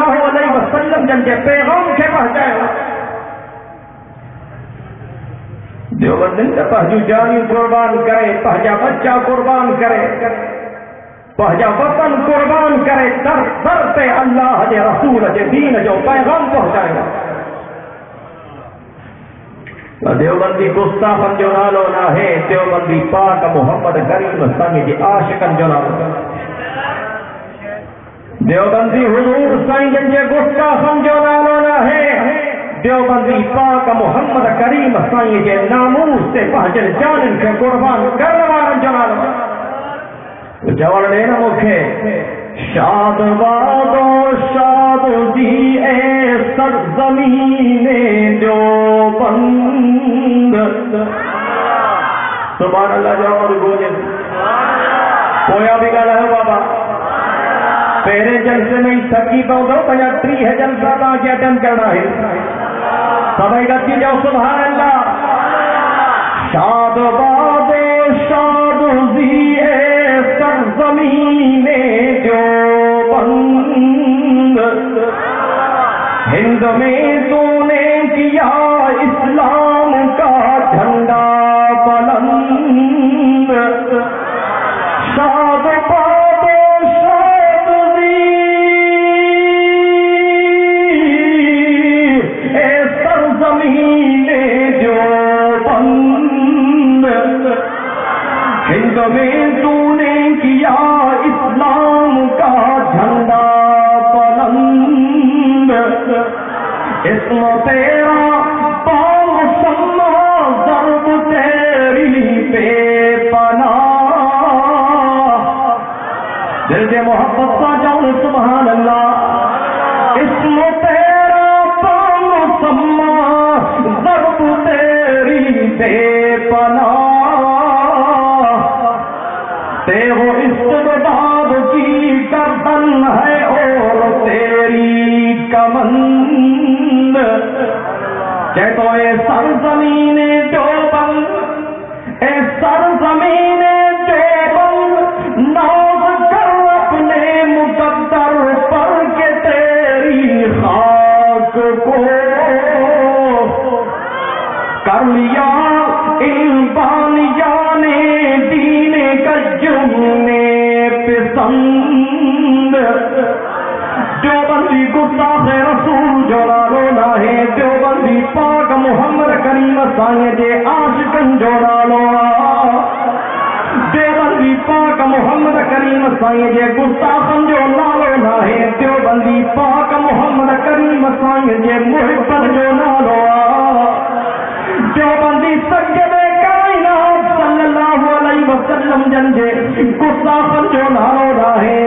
اللہ علیہ وسلم جن کے پیغام کے پہنچائے دیوبندن کا پہجو جانی قربان کرے، پہجا بچہ قربان کرے، پہجا وطن قربان کرے، در در پہ اللہ کے رسول کے دین جو پیغام پہنچائے گا. دیوبندی گستاخن جو نالو نہ ہے، دیوبندی پاک محمد کریم سنگ جی عاشقن جو نالو. دیوبندی حضور سنگ جی گستاخن جو نالو نہ ہے، دیوبندی پاک محمد کریم سائیں کے ناموس سے پہنچن جانن کے قربان کرنے والا جناب جوڑ لینا مکھے. شاد باد و شاد جی اے سرزمین دیوبند. سبحان اللہ جوڑ گوجے کویا بھی گالا ہے بابا پہلے جلسے میں تھکی پاؤں دو پہلے 30 جلسہ تا کے اٹینڈ کرنا ہے. سبھی گتی جاؤ سبحان اللہ. شاد باد شاد زیے سرزمین دیوبند. ہند میں تو نے کیا اسلام کا جھنڈا بلند. شاد باد شاد زمین دیوبند. ہند میں تو نے کیا اسلام کا جھنڈا بلند. اسم تیرا پاؤ سما ضرب تیری بے پناہ. دل سے محبت کا جاؤ سبحان اللہ. اسم تیرا پاؤ سما ضرب تیری بے پناہ. تیرو استبداد کی گردن ہے اور تیری کمند. کہ تو اے سرزمین دیوبند، اے سرزمین دیوبند، ناز کر اپنے مقدر پر کہ تیری خاک کو کر لیا ان بانیان دین گجم نے پسند. دیوبندی گستاخ رسول جو رونا ہے، دیوبندی پاک محمد کریم سائیں دے عاشقن جو نالو. دیوبندی پاک محمد کریم سائیں دے گستاخن جو نالو نہ ہے، دیوبندی پاک محمد کریم سائیں دے محبت جو نالو. دیوبندی سجد کائنات صلی اللہ علیہ وسلم جن جے گستاخن جو نالو نہ ہے.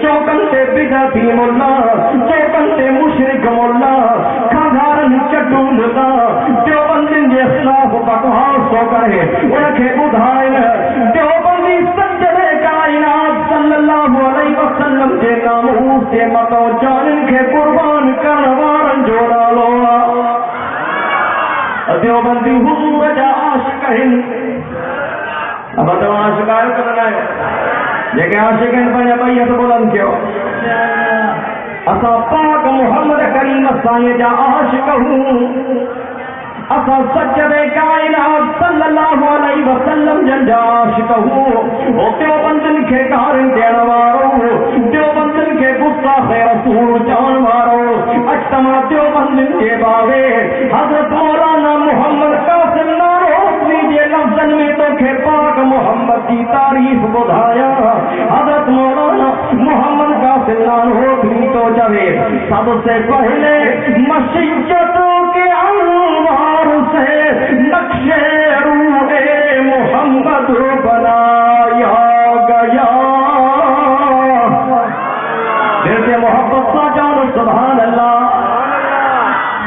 چوکن سے بدعتی مولا، چوکن سے مشرک مولا، کھاندارن چٹو مولا، دیوبندین جے خلاف بکواس ہو کرے انکھے بدھائن. دیوبندی سجد کائنات صلی اللہ علیہ وسلم جے ناموس سے متو جانن کے قربان کرنوارن جو نالو. دیوبندی حضور جا عاشق ہیں. اب تو عاشق آئے کرنا ہے لیکن عاشق ہیں پہنے بھائی تو بلند کیوں. اسا پاک محمد کریم سائیں جا عاشق ہوں. اسا سجد کائنات صلی اللہ علیہ وسلم جن جا عاشق ہوں. او دیوبندن کے کارن دیڑوارو، دیوبندن کے گستاخ رسول جانوارو. اجتماع دیوبندن کے باوے حضرت مولانا محمد قاسم ناروزی جے لفظن میں تو کہ پاک محمد کی تعریف بدھایا. حضرت مولانا محمد قاسم ناروزی تو جوے سب سے پہلے مشیتوں کے انوار سے نقش روح محمد بنایا گیا. دل سے محبت کا جانو سبحان اللہ.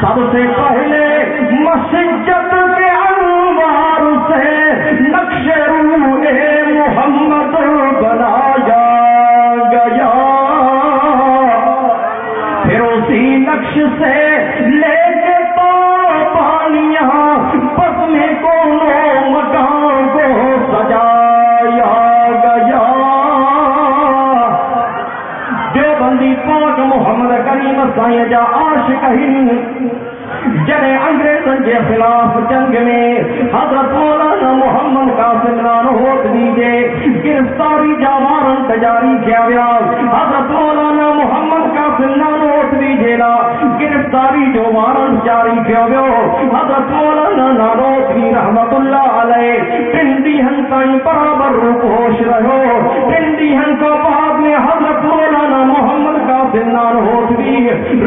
سب سے پہلے مسجد کے انوار سے نقش روح محمد بنایا گیا. پھر اسی نقش سے لے کے پانیاں بس میں کونوں مکان کو سجایا گیا. دیوبندی پاک محمد کریم साईं जा आशिक आहिनि। जॾहिं अंग्रेज़नि जे ख़िलाफ़ जंग में हज़रत मौलाना मोहम्मद कासिम नानोतवी जे गिरफ़्तारी जा वारंट जारी कया विया। हज़रत मौलाना मोहम्मद कासिम नानोतवी जे लाइ गिरफ़्तारी जो वारंट जारी कयो वियो। हज़रत मौलाना नानोतवी रहमतुल्लाह अलैह 3 ॾींहनि ताईं बराबर रूपहोश रहियो। 3 ॾींहनि खां बाद में हज़रत मौलाना मोहम्मद कासिम नानोतवी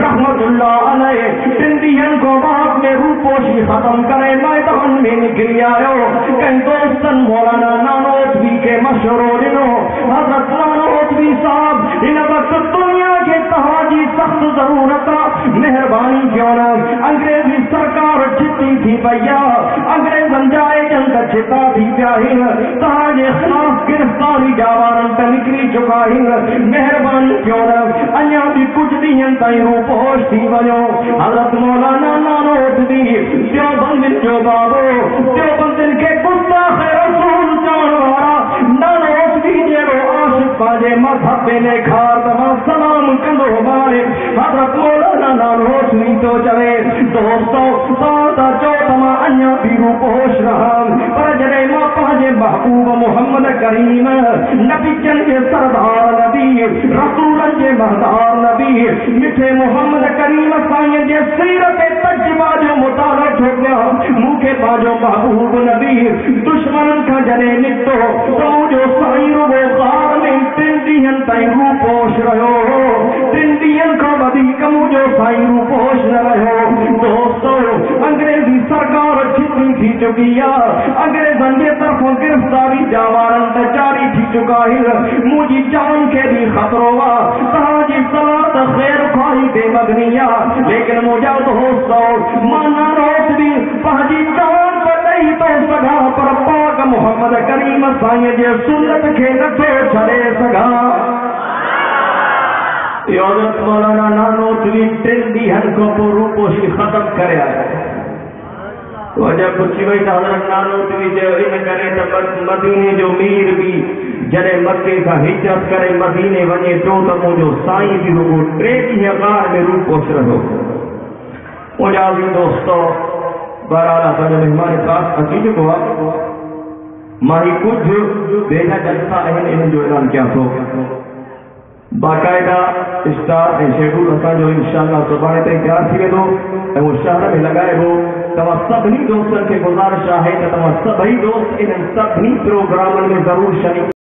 रहमतुल्लाह अलैह 3 ॾींहनि खां बाद में रूपोशी ख़त्म करे मैदान में निकिरी आयो। कंहिं दोस्तनि मौलाना नानोतवी खे मशवरो ॾिनो, हज़रत नानोतवी साहब हिन वक़्तु दुनिया खे तव्हांजी सख़्त ज़रूरत आहे, महिरबानी कयो न। अंग्रेज़ी सरकार छिती थी पई आहे, अंग्रेज़नि जा एजेंट छिता थी पिया आहिनि, तव्हांजे ख़िलाफ़ गिरफ़्तारी जा वारंट निकिरी चुका आहिनि, महिरबानी कयो न। अञा बि कुझु ॾींहनि ताईं रूपहोश थी वञो। हज़रत मौलाना नानोतवी देवबंदियुनि जो बाबो, देवबंदियुनि खे गुस्ताख़ रसूल चवण वारा नानोतवी जहिड़ो आशिक़ पंहिंजे मज़हब में ॾेखार त मां सलाम कंदो मारे। हज़रत मौलाना नानोतवी थो चवे, दोस्तो तव्हां था चओ त मां अञा बि रूपहोश रहां, पर जॾहिं मां पंहिंजे महबूब मोहम्मद करीम नबीचनि जे सरदार नबी रसूलनि जे महदार नबी मिठे मोहम्मद करीम साईं जे सीरत तजबा जो मुताला थो कयां, मूंखे पंहिंजो महबूब नबी दुश्मननि खां जॾहिं निकितो त मुंहिंजो साईं रुगो ग़ार में 3 ॾींहनि ताईं रूपहोश रहियो। 3 ॾींहनि खां वधीक मुंहिंजो साईं रूपहोश न रहियो। दोस्तो अंग्रेज़ी सरकार छिती थी चुकी आहे, अंग्रेज़नि जे तरफ़ां गिरफ़्तारी जा वारंट जारी थी चुका आहिनि, मुंहिंजी जान खे बि ख़तरो आहे। तव्हांजी सलाह त ख़ैर ख़्वाही ते मबनी आहे, लेकिन मुंहिंजा दोस्तो मां नानोतवी पंहिंजी जान त ॾेई थो सघां, पर पाक मोहम्मद करीम साईं जे सुन्नत खे नथो छॾे सघां। हज़रत मौलाना नानोतवी 3 ॾींहनि खां पोइ रूपोशी ख़त्म करे आया। वजह पुछी वई त हज़रत नानोतवी चयो इन करे त मदीने जो मीर बि जॾहिं मके खां हिजरत करे मदीने वञे थो त मुंहिंजो साईं बि रुगो 3 ॾींहं ग़ार में रूपोश रहियो। मुंहिंजा बि दोस्तो बहरहाल असांजो महिमान ख़ासि अची चुको आहे, मां ही कुझु बेजा जलसा आहिनि इन्हनि जो ऐलान कयां थो। बाक़ाइदा स्टार ऐं शेड्यूल असांजो इंशाअल्लाह सुभाणे ताईं तयारु थी वेंदो ऐं उहो शहर में लॻाइबो। तव्हां सभिनी दोस्तनि खे गुज़ारिश आहे त तव्हां सभई दोस्त इन्हनि सभिनी प्रोग्रामनि में ज़रूरु शरीक